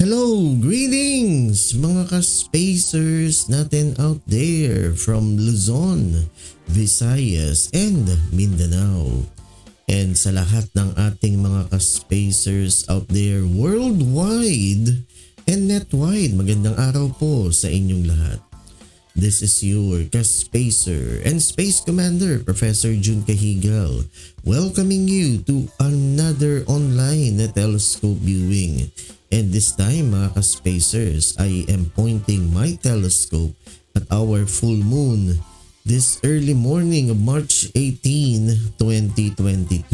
Hello, greetings mga ka-spacers natin out there from Luzon, Visayas, and Mindanao. And sa lahat ng ating mga ka-spacers out there worldwide and netwide, magandang araw po sa inyong lahat. This is your ka-spacer and space commander, Prof Jun Cajigal, welcoming you to another online na telescope viewing. And this time mga ka-spacers, I am pointing my telescope at our full moon this early morning of March 18, 2022.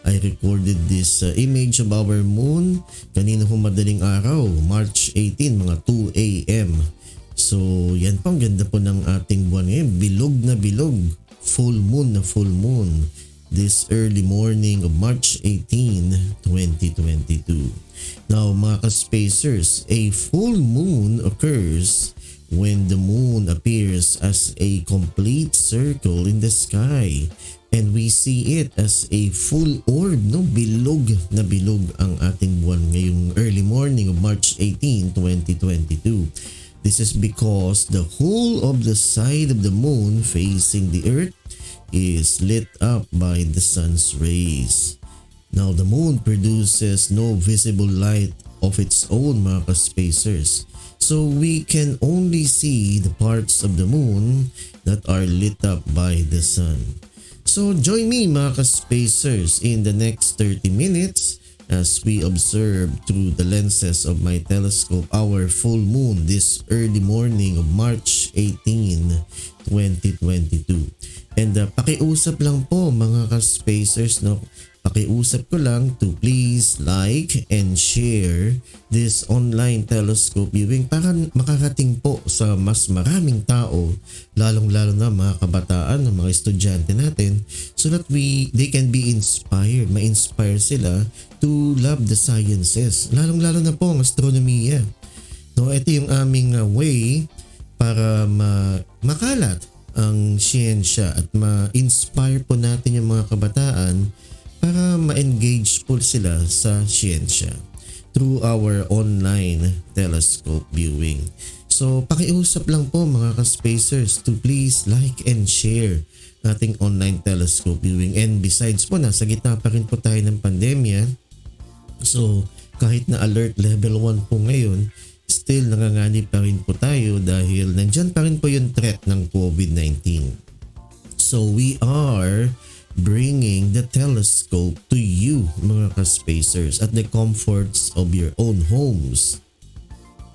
I recorded this image of our moon kanina madaling araw, March 18, mga 2 a.m. So yan po, ang ganda po ng ating buwan ngayon. Bilog na bilog, full moon na full moon this early morning of March 18, 2022. Now mga ka-spacers, a full moon occurs when the moon appears as a complete circle in the sky and we see it as a full orb, no? Bilog na bilog ang ating buwan ngayong early morning of March 18, 2022. This is because the whole of the side of the moon facing the earth is lit up by the sun's rays. Now the moon produces no visible light of its own mga ka-spacers. So we can only see the parts of the moon that are lit up by the sun. So join me mga ka-spacers in the next 30 minutes as we observe through the lenses of my telescope our full moon this early morning of March 18, 2022. And pakiusap lang po mga ka-spacers, no? Pakiusap ko lang to please like and share this online telescope viewing para makarating po sa mas maraming tao, lalong-lalo na mga kabataan, mga estudyante natin, so that they can be inspired, ma-inspire sila to love the sciences, lalong-lalo na po ang astronomiya. No, ito yung aming way para makalat ang siyensya at ma-inspire po natin yung mga kabataan para ma-engage po sila sa siyensya through our online telescope viewing. So pakiusap lang po mga ka-spacers to please like and share ating online telescope viewing. And besides po, nasa gitna pa rin po tayo ng pandemya. So kahit na alert level 1 po ngayon, still nanganganib pa rin po tayo dahil nandyan pa rin po yung threat ng COVID-19. So we are bringing the telescope to you mga ka-spacers at the comforts of your own homes.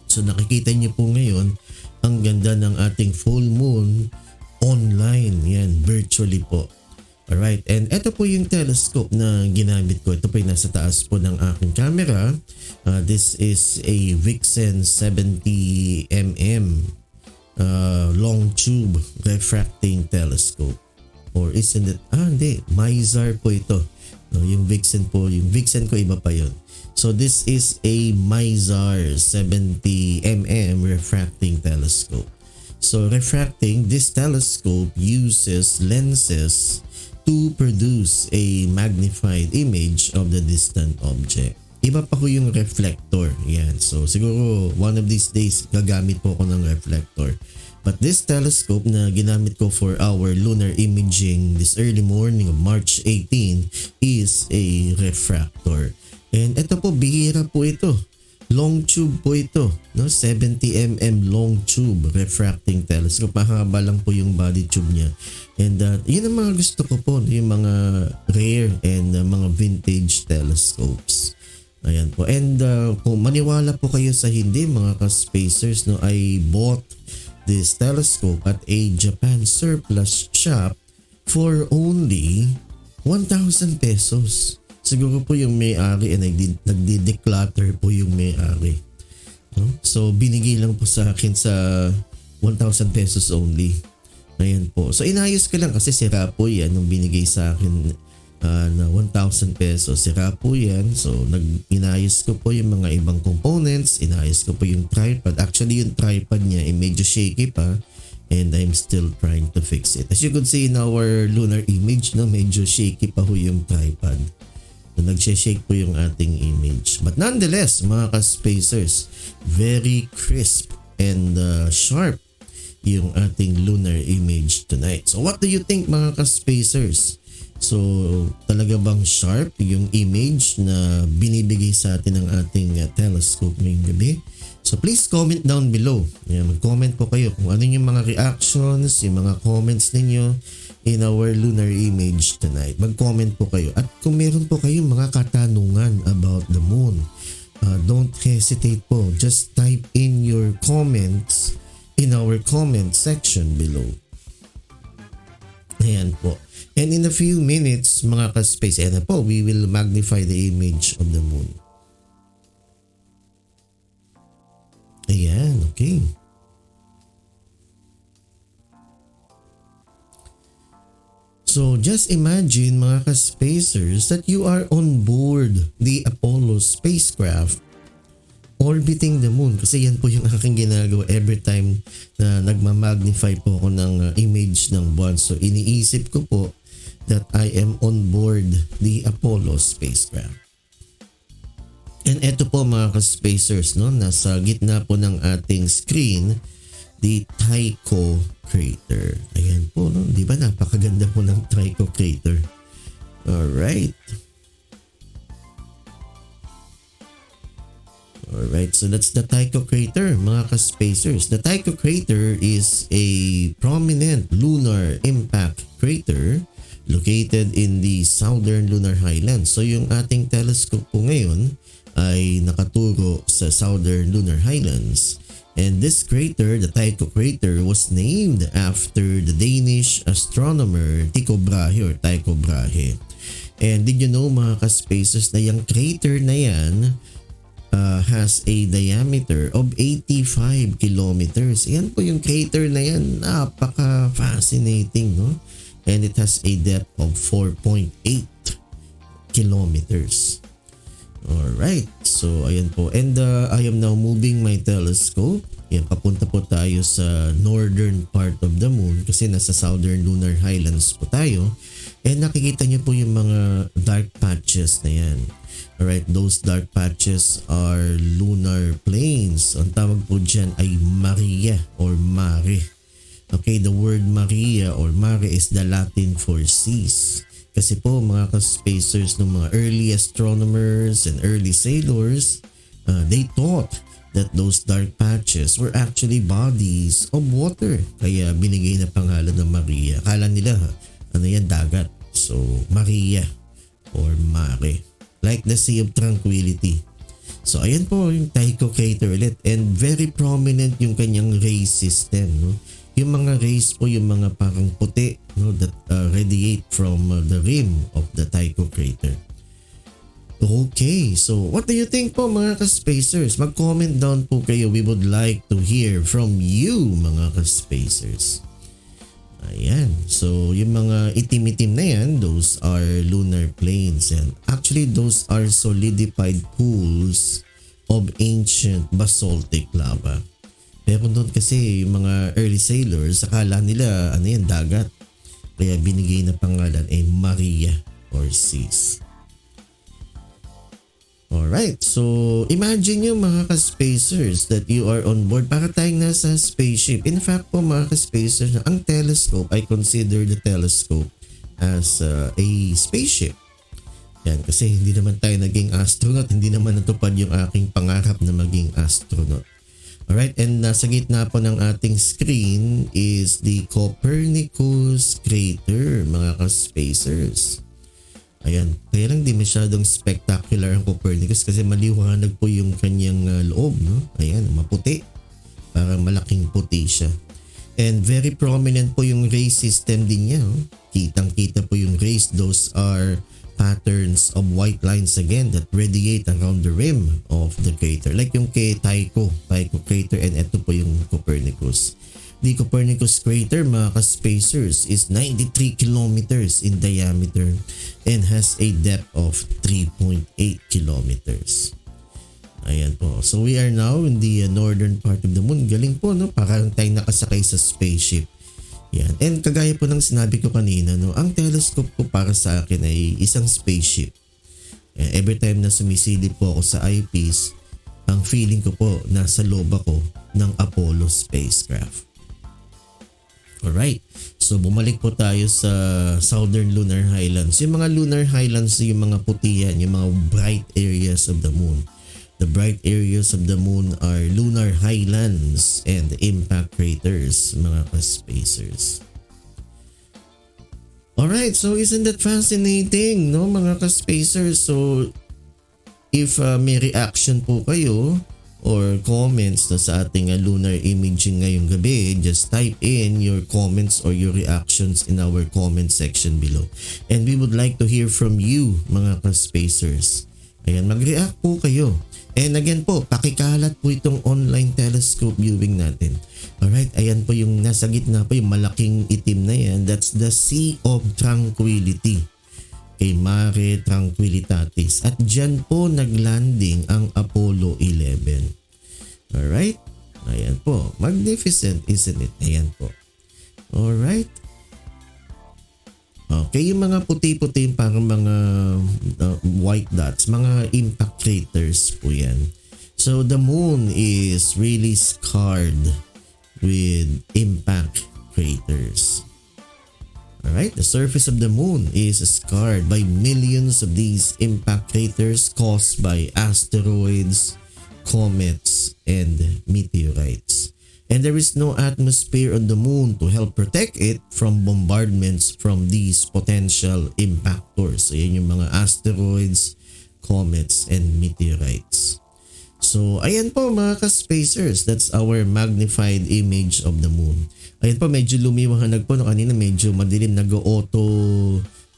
So nakikita niyo po ngayon ang ganda ng ating full moon online, yan, virtually po. Alright, and ito po yung telescope na ginamit ko. Ito po yung nasa taas po ng aking camera. This is a Vixen 70mm long tube refracting telescope. Or isn't it? Hindi. Mizar po ito. No, yung Vixen po. Yung Vixen ko iba pa yun. So this is a Mizar 70mm refracting telescope. So refracting, this telescope uses lenses to produce a magnified image of the distant object. Iba pa ko yung reflector. Yan. So siguro one of these days gagamit po ako ng reflector. But this telescope na ginamit ko for our lunar imaging this early morning of March 18 is a refractor. And ito po, bihira po ito. Long tube po ito. No? 70mm long tube refracting telescope. Mahaba lang po yung body tube niya. And yun ang mga gusto ko po. Yung mga rare and mga vintage telescopes. Ayan po. And kung maniwala po kayo sa hindi mga ka-spacers, no, I bought this telescope at a Japan surplus shop for only 1,000 pesos. Siguro po yung may-ari and nagdi-declutter po yung may-ari. No? So binigay lang po sa akin sa 1,000 pesos only. Ayan po. So inayos ko lang kasi sira po yan nung binigay sa akin na 1,000 pesos. Sira po yan. So inayos ko po yung mga ibang components. Inayos ko po yung tripod. Actually yung tripod niya ay medyo shaky pa. And I'm still trying to fix it. As you could see in our lunar image, no, medyo shaky pa ho yung tripod. Nagshe-shake po yung ating image. But nonetheless, mga ka-spacers, very crisp and sharp yung ating lunar image tonight. So what do you think, mga ka-spacers? So talaga bang sharp yung image na binibigay sa atin ng ating telescope ngayong gabi? So please comment down below. Mag-comment po kayo kung ano yung mga reactions, yung mga comments ninyo in our lunar image tonight. Mag-comment po kayo. At kung meron po kayong mga katanungan about the moon, don't hesitate po. Just type in your comments in our comment section below. Ayan po. And in a few minutes, mga ka-space, ayan po, we will magnify the image of the moon. Ayan, okay. So just imagine, mga ka-spacers, that you are on board the Apollo spacecraft orbiting the moon. Kasi yan po yung aking ginagawa every time na nagmamagnify po ako ng image ng buwan. So iniisip ko po that I am on board the Apollo spacecraft. And eto po, mga ka-spacers, no, nasa gitna po ng ating screen, the Tycho crater. Ayan po, no? Di ba napakaganda po ng Tycho crater? Alright. Alright, so that's the Tycho crater, mga ka-spacers. The Tycho crater is a prominent lunar impact crater located in the southern lunar highlands. So yung ating telescope po ngayon ay nakaturo sa southern lunar highlands. And this crater, the Tycho crater, was named after the Danish astronomer Tycho Brahe or Tycho Brahe. And did you know, mga ka-spacers, na yung crater na yan has a diameter of 85 kilometers. Yan po yung crater na yan. Napaka-fascinating, no? And it has a depth of 4.8 kilometers. Alright, so ayan po. And I am now moving my telescope. Yan, papunta po tayo sa northern part of the moon kasi nasa southern lunar highlands po tayo. And nakikita niyo po yung mga dark patches na yan. Alright, those dark patches are lunar plains. Ang tawag po dyan ay Maria or Mare. Okay, the word Maria or Mare is the Latin for seas. Kasi po, mga ka-spacers ng mga early astronomers and early sailors, they thought that those dark patches were actually bodies of water. Kaya binigay na pangalan ng Maria. Akala nila, ano yan, dagat. So, Maria or Mare. Like the Sea of Tranquility. So, ayan po yung Tycho crater ulit. And very prominent yung kanyang ray system, no? Yung mga rays po, yung mga parang puti, no, that radiate from the rim of the Tycho crater. Okay, so what do you think po, mga ka-spacers? Mag-comment down po kayo. We would like to hear from you, mga ka-spacers. Ayan, so yung mga itim-itim na yan, those are lunar plains. And actually, those are solidified pools of ancient basaltic lava. Pero doon kasi yung mga early sailors, akala nila ano yan, dagat. Kaya binigay na pangalan ay Maria or seas. Alright, so imagine nyo, mga ka-spacers, that you are on board para tayong nasa spaceship. In fact po, mga ka-spacers, ang telescope, I consider the telescope as a spaceship. Yan, kasi hindi naman tayo naging astronaut, hindi naman natupad yung aking pangarap na maging astronaut. Alright, and nasa gitna po ng ating screen is the Copernicus crater, mga ka-spacers. Ayan, kaya lang di masyadong spectacular ang Copernicus kasi maliwanag po yung kanyang loob, no? Ayan, maputi. Parang malaking puti siya. And very prominent po yung ray system din niya. Oh. Kitang-kita po yung rays. Those are patterns of white lines again that radiate around the rim of the crater. Like yung kay Tycho crater, and ito po yung Copernicus. The Copernicus crater, mga ka-spacers, is 93 kilometers in diameter and has a depth of 3.8 kilometers. Ayan po. So we are now in the northern part of the moon. Galing po, no? Parang tayong nakasakay sa spaceship. Yan. And kagaya po ng sinabi ko kanina, no, ang telescope ko para sa akin ay isang spaceship. Every time na sumisilip po ako sa eyepiece, ang feeling ko po nasa loob ako ng Apollo spacecraft. Alright, so bumalik po tayo sa Southern Lunar Highlands. Yung mga Lunar Highlands, yung mga puti yan, yung mga bright areas of the moon. The bright areas of the moon are lunar highlands and impact craters, mga ka-spacers. Alright, so isn't that fascinating, no, mga ka-spacers? So if may reaction po kayo or comments na sa ating lunar imaging ngayong gabi, just type in your comments or your reactions in our comment section below. And we would like to hear from you, mga ka-spacers. Ayan, mag-react po kayo. And again po, pakikalat po itong online telescope viewing natin. Alright, ayan po yung nasa gitna po, yung malaking itim na yan. That's the Sea of Tranquility. Kay Mare Tranquilitatis. At dyan po naglanding ang Apollo 11. Alright? Ayan po. Magnificent, isn't it? Ayan po. Alright? Okay, yung mga puti-puti parang mga white dots, mga impact craters po yan. So the moon is really scarred with impact craters. Alright, the surface of the moon is scarred by millions of these impact craters caused by asteroids, comets, and meteorites. And there is no atmosphere on the moon to help protect it from bombardments from these potential impactors. So yan yung mga asteroids, comets, and meteorites. So ayan po mga ka-spacers, that's our magnified image of the moon. Ayan po, medyo lumiwanag po. No, kanina medyo madilim, nag-auto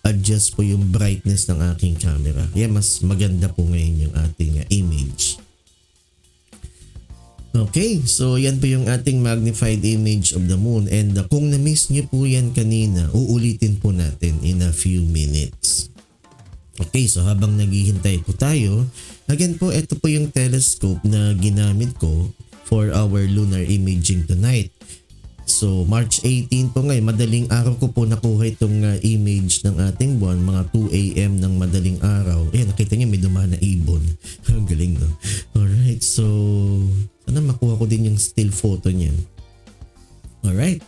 adjust po yung brightness ng aking camera. Kaya mas maganda po ngayon yung ating image. Okay, so yan po yung ating magnified image of the moon. And kung na-miss nyo po yan kanina, uulitin po natin in a few minutes. Okay, so habang naghihintay po tayo, again po, ito po yung telescope na ginamit ko for our lunar imaging tonight. So March 18 po ngayon, madaling araw ko po nakuha itong image ng ating buwan, mga 2 AM ng madaling araw. Ayan, nakita niyo may dumaan na ibon. Ang galing, no? Alright, so sana makuha ko din yung still photo niyan. Alright.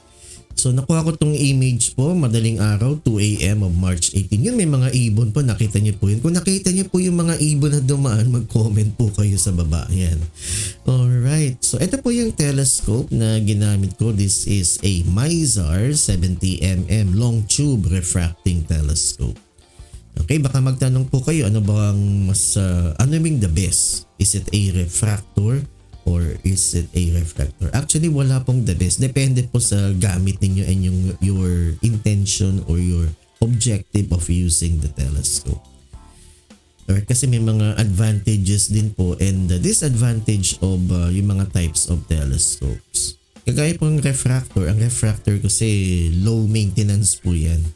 So nakuha ko tong image po, madaling araw, 2 AM of March 18. Yun, may mga ibon po, nakita niyo po yun. Kung nakita niyo po yung mga ibon na dumaan, mag-comment po kayo sa baba. Yan. Alright, so ito po yung telescope na ginamit ko. This is a MISAR 70mm long tube refracting telescope. Okay, baka magtanong po kayo, ano bang mas, ano yung the best? Is it a refractor? Or is it a reflector? Actually, wala pong the best. Depende po sa gamit ninyo and your intention or your objective of using the telescope. Or kasi may mga advantages din po and disadvantage of yung mga types of telescopes. Kagaya po ng refractor. Ang refractor kasi low maintenance po yan.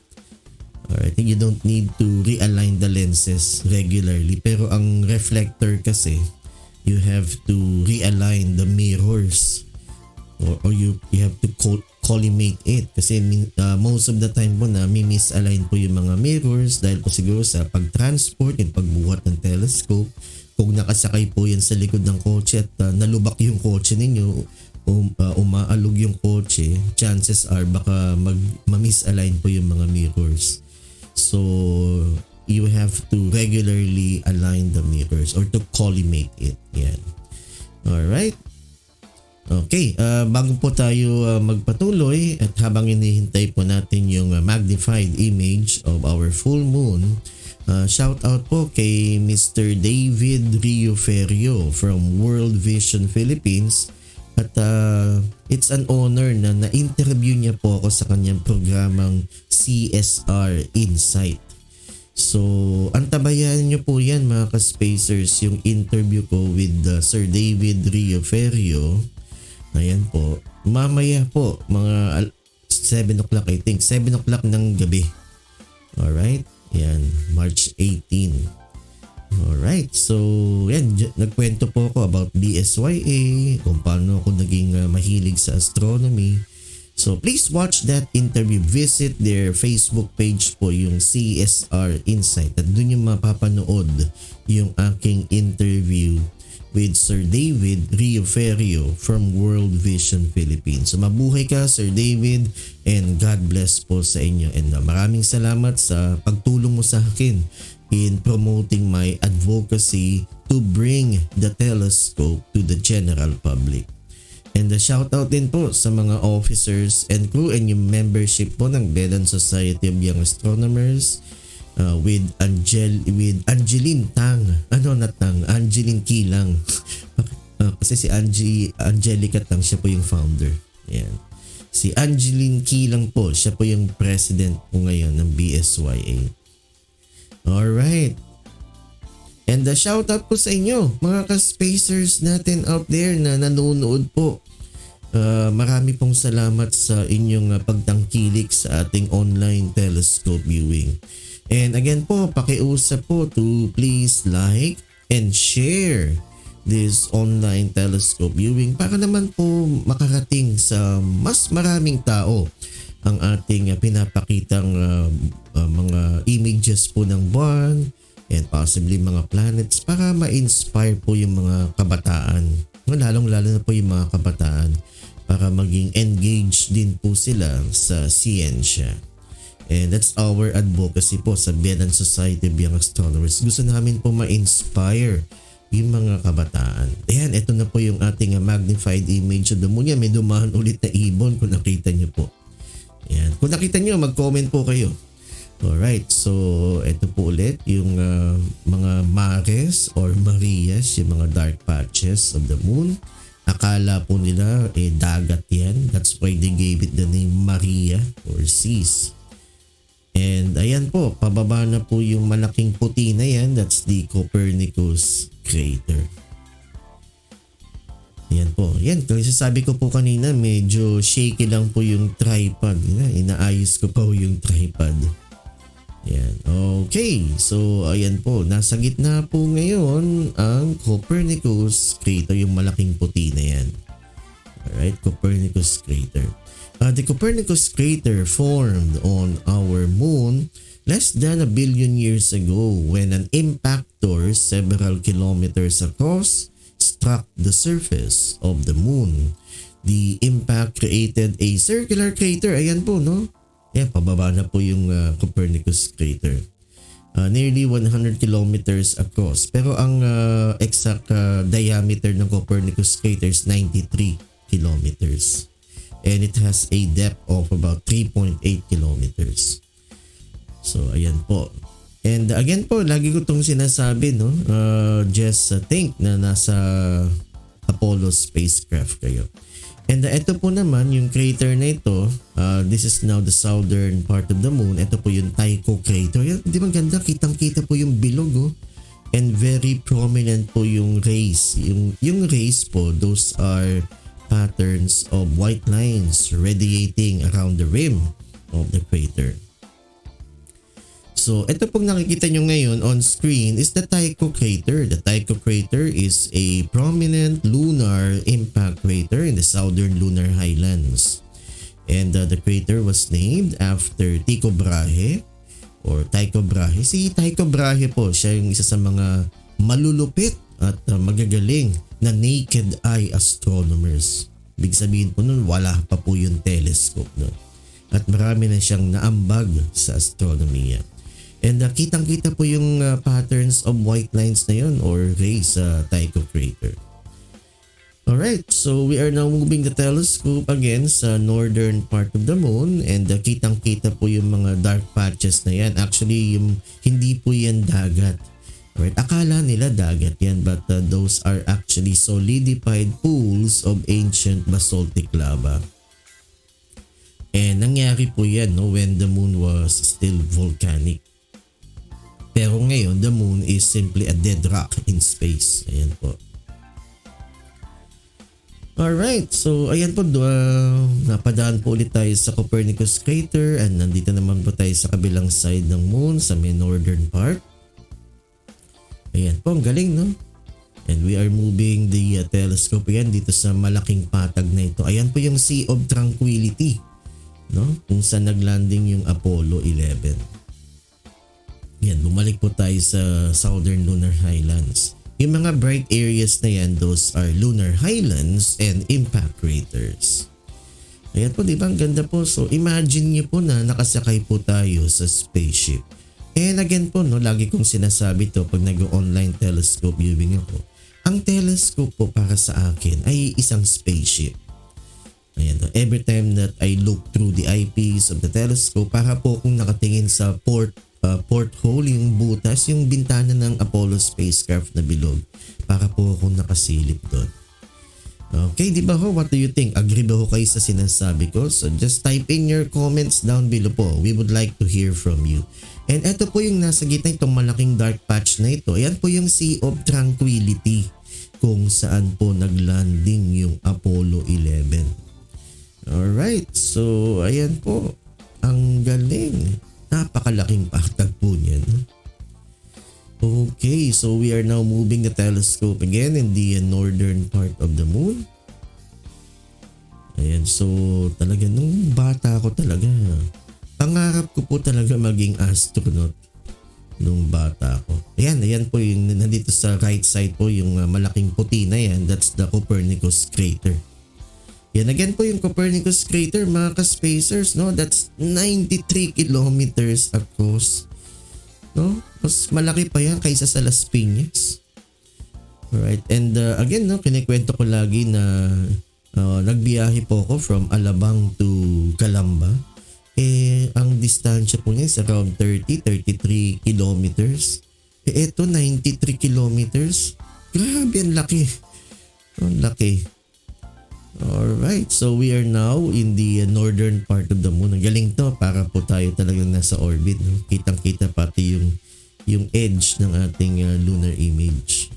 Alright, you don't need to realign the lenses regularly. Pero ang reflector kasi, you have to realign the mirrors or you have to collimate it kasi most of the time po na misalign po yung mga mirrors dahil po siguro sa pag-transport and pagbuhat ng telescope. Kung nakasakay po yan sa likod ng kotse at nalubak yung kotse ninyo, umaalog yung kotse, chances are baka ma-misalign po yung mga mirrors. So you have to regularly align the mirrors or to collimate it. Yan. Alright. Okay, bago po tayo magpatuloy at habang hinihintay po natin yung magnified image of our full moon, shout out po kay Mr. David Rioferio from World Vision Philippines. At it's an honor na na-interview niya po ako sa kanyang programang CSR Insight. So, antabayan nyo po yan mga ka-spacers, yung interview ko with Sir David Rioferio. Ayan po. Mamaya po, mga 7 o'clock I think. 7 o'clock ng gabi. Alright? Yan, March 18. Alright, so yan, nagkwento po ako about DSYA, kung paano ako naging mahilig sa astronomy. So please watch that interview. Visit their Facebook page po, yung CSR Insight. At doon yung mapapanood yung aking interview with Sir David Rioferio from World Vision Philippines. So mabuhay ka Sir David, and God bless po sa inyo. And maraming salamat sa pagtulong mo sa akin in promoting my advocacy to bring the telescope to the general public. And the shoutout din po sa mga officers and crew and yung membership po ng Belan Society of Young Astronomers with Angeline Tang. Angeline Kilang. Kasi si Angelica Tang, siya po yung founder. Yan. Si Angeline Kilang po, siya po yung president po ngayon ng BSYA. Alright. And the shoutout po sa inyo, mga ka-spacers natin out there na nanonood po. Marami pong salamat sa inyong pagtangkilik sa ating online telescope viewing. And again po, pakiusap po to please like and share this online telescope viewing para naman po makarating sa mas maraming tao ang ating pinapakitang mga images po ng buwan and possibly mga planets para ma-inspire po yung mga kabataan. Lalong-lalo na po yung mga kabataan para maging engaged din po sila sa siyensya. And that's our advocacy po sa Belan Society of Young Astronomers. Gusto namin po ma-inspire yung mga kabataan. Ayan, ito na po yung ating magnified image of the moon. Yan, may dumaan ulit na ibon kung nakita nyo po. Ayan. Kung nakita nyo, mag-comment po kayo. Alright, so ito po ulit yung mga Mares or Marias, yung mga dark patches of the moon. Akala po nila dagat yan. That's why they gave it the name Maria or seas. And ayan po, pababa na po yung malaking puti na yan. That's the Copernicus crater. Ayan po. Yan, kasi sabi ko po kanina, medyo shaky lang po yung tripod. Inaayos ko po yung tripod. Yan. Okay. So, ayan po. Nasa gitna po ngayon ang Copernicus crater, yung malaking puti na yan. Alright, Copernicus crater. The Copernicus crater formed on our moon less than a billion years ago when an impactor several kilometers across struck the surface of the moon. The impact created a circular crater. Ayan po, no? Ayan, pababa na po yung Copernicus crater. Nearly 100 kilometers across. Pero ang exact diameter ng Copernicus crater is 93 kilometers. And it has a depth of about 3.8 kilometers. So, ayan po. And again po, lagi ko itong sinasabi, no? Just think na nasa Apollo spacecraft kayo. And ito po naman, yung crater na ito, this is now the southern part of the moon. Ito po yung Tycho crater. Yan, di ba ganda? Kitang-kita po yung bilog, oh. And very prominent po yung rays. Yung rays po, those are patterns of white lines radiating around the rim of the crater. So, ito pong nakikita nyo ngayon on screen is the Tycho crater. The Tycho crater is a prominent lunar impact crater in the southern lunar highlands. And the crater was named after Tycho Brahe or Tycho Brahe. Si Tycho Brahe po, siya yung isa sa mga malulupit at magagaling na naked eye astronomers. Ibig sabihin po nun, wala pa po yung telescope nun. At marami na siyang naambag sa astronomiya. And kitang-kita po yung patterns of white lines na yun or rays sa Tycho crater. Alright, so we are now moving the telescope again sa northern part of the moon and kitang-kita po yung mga dark patches na yan. Actually, hindi po yan dagat. Alright, akala nila dagat yan but those are actually solidified pools of ancient basaltic lava. And nangyari po yan when the moon was still volcanic. Pero ngayon, the moon is simply a dead rock in space. Ayan po. Alright, so ayan po, napadaan po ulit tayo sa Copernicus crater and nandito naman po tayo sa kabilang side ng moon sa may northern part. Ayan po, ang galing, no? And we are moving the telescope ayan dito sa malaking patag na ito. Ayan po yung Sea of Tranquility no? Kung saan naglanding yung Apollo 11. Yan, bumalik po tayo sa Southern Lunar Highlands. Yung mga bright areas na yan, those are lunar highlands and impact craters. Ayan po, di ba? Ang ganda po. So imagine niyo po na nakasakay po tayo sa spaceship. And again po, no, lagi kong sinasabi to pag nag-online telescope viewing ako. Ang telescope po para sa akin ay isang spaceship. Ayan, every time that I look through the eyepiece of the telescope, para po akong nakatingin sa porthole, yung butas, yung bintana ng Apollo spacecraft na bilog. Para po akong nakasilip doon. Okay, di ba ho? What do you think? Agree ba ho kayo sa sinasabi ko? So just type in your comments down below po. We would like to hear from you. And ito po yung nasa gitna, itong malaking dark patch na ito. Ayan po yung Sea of Tranquility kung saan po naglanding yung Apollo 11. Alright, so ayan po. Ang galing. Napakalaking paktag po niyan. Okay, so we are now moving the telescope again in the northern part of the moon. Ayan, so talaga nung bata ko talaga, pangarap ko po talaga maging astronaut nung bata ko. Ayan po yung nandito sa right side po yung malaking puti na yan. That's the Copernicus crater. Yan again po yung Copernicus crater, mga ka-spacers, no? That's 93 kilometers across. No? Mas malaki pa yan kaysa sa Las Piñas. Alright, and again, no, kinikwento ko lagi na nagbiyahe po ako from Alabang to Calamba. Ang distansya po niya is around 33 kilometers. Ito 93 kilometers. Grabe, ang laki. Ang laki. Alright, so we are now in the northern part of the moon. Ang galing to, para po tayo talagang nasa orbit. No? Kitang-kita pati yung edge ng ating lunar image.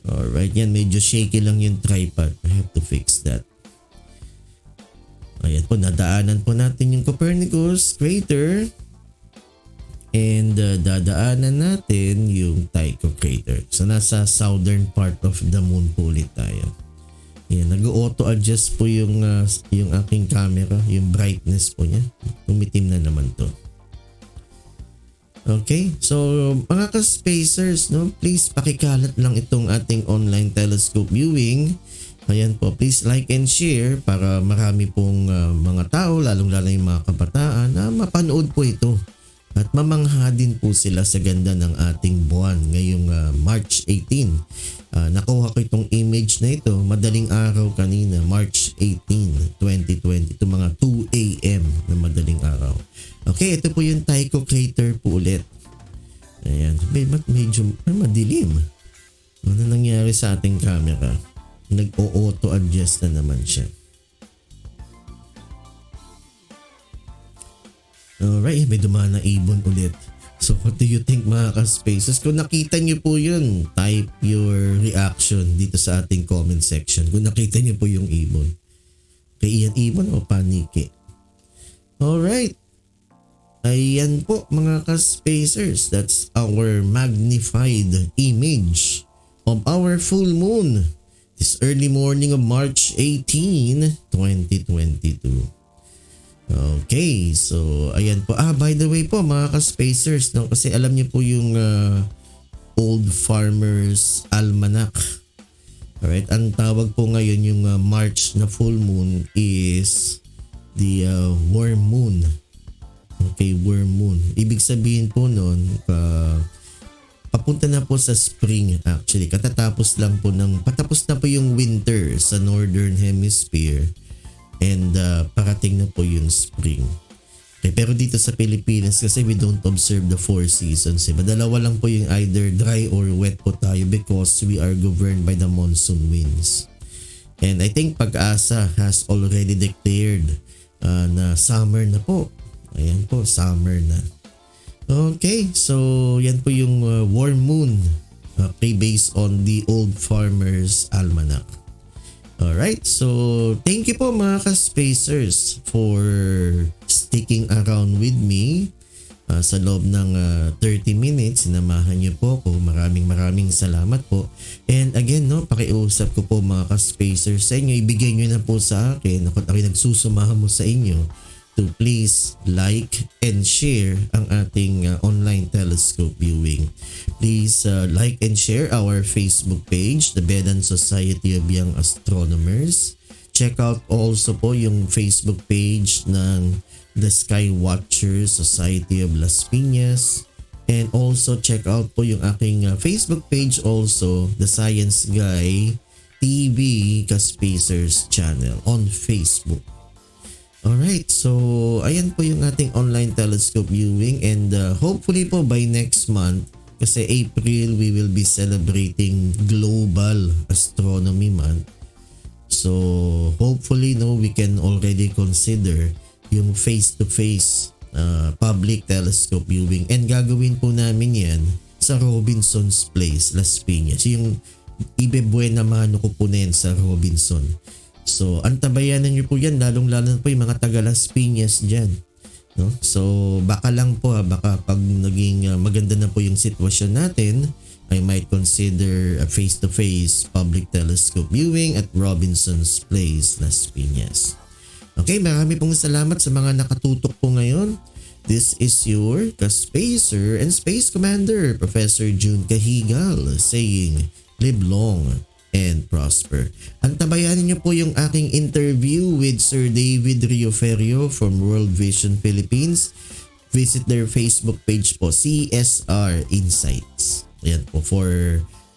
Alright, yan, medyo shaky lang yung tripod. I have to fix that. Ayan po, nadaanan po natin yung Copernicus crater. And dadaanan natin yung Tycho crater. So nasa southern part of the moon po ulit tayo. Yan, nag-auto adjust po yung aking camera, yung brightness po niya. Tumitim na naman to. Okay, so mga ka-spacers, no, please pakikalat lang itong ating online telescope viewing. Ayan po, please like and share para marami pong mga tao, lalong-lalo yung mga kabataan na mapanood po ito. At mamangha din po sila sa ganda ng ating buwan ngayong March 18. Nakuha ko itong image na ito madaling araw kanina, March 18, 2020. Ito mga 2 a.m. na madaling araw. Okay, ito po yung Tycho crater po ulit. Ayan, medyo madilim. Ano nangyari sa ating camera? Nag-auto adjust na naman siya. Alright, may dumaan na ibon ulit. So what do you think, mga ka-spaces? Kung nakita niyo po yun, type your reaction dito sa ating comment section. Kung nakita niyo po yung ibon. Kaya iyan ibon o paniki? Alright. Ayan po, mga ka-spacers. That's our magnified image of our full moon this early morning of March 18, 2022. Okay, so ayan po. By the way po, mga ka-spacers, no, kasi alam niyo po yung Old Farmer's Almanac. Alright, ang tawag po ngayon yung March na full moon is the worm moon. Okay, worm moon. Ibig sabihin po nun, papunta na po sa spring actually. Patapos na po yung winter sa northern hemisphere. And parating na po yung spring. Okay, pero dito sa Pilipinas kasi we don't observe the 4 seasons. Madalawa lang po yung either dry or wet po tayo because we are governed by the monsoon winds. And I think Pag-asa has already declared na summer na po. Ayan po, summer na. Okay, so yan po yung warm moon. Okay, based on the Old Farmer's Almanac. Alright, so thank you po, mga ka-spacers, for sticking around with me sa loob ng 30 minutes. Sinamahan niyo po ako. Maraming salamat po. And again, no, pakiusap ko po mga ka-spacers sa inyo. Ibigay niyo na po sa akin. Ako nagsusumama mo sa inyo to please like and share ang ating online telescope viewing. Please like and share our Facebook page, the Vedan Society of Young Astronomers. Check out also po yung Facebook page ng the Sky Watcher Society of Las Piñas. And also check out po yung aking Facebook page also, the Science Guy TV Ka-Spacers channel on Facebook. Alright, so ayan po yung ating online telescope viewing, and hopefully po by next month, kasi April we will be celebrating Global Astronomy Month. So hopefully we can already consider yung face-to-face public telescope viewing, and gagawin po namin yan sa Robinson's Place, Las Piñas. Yung ibebuena mano ko po na yan sa Robinson. So antabayanan niyo po yan, lalong-lalo po yung mga taga Las Piñas dyan. No? So baka lang po baka pag naging maganda na po yung sitwasyon natin, I might consider a face-to-face public telescope viewing at Robinson's Place, Las Piñas. Okay, marami pong salamat sa mga nakatutok po ngayon. This is your Ka-Spacer and Space Commander, Professor Jun Cajigal, saying, live long and prosper. Antabayanan niyo po yung aking interview with Sir David Rioferio from World Vision Philippines. Visit their Facebook page po, CSR Insights. Ayan po for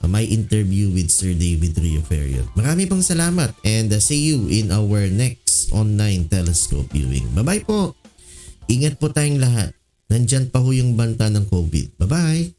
my interview with Sir David Rioferio. Marami pong salamat, and see you in our next online telescope viewing. Bye-bye po. Ingat po tayong lahat. Nandyan pa ho yung banta ng COVID. Bye-bye.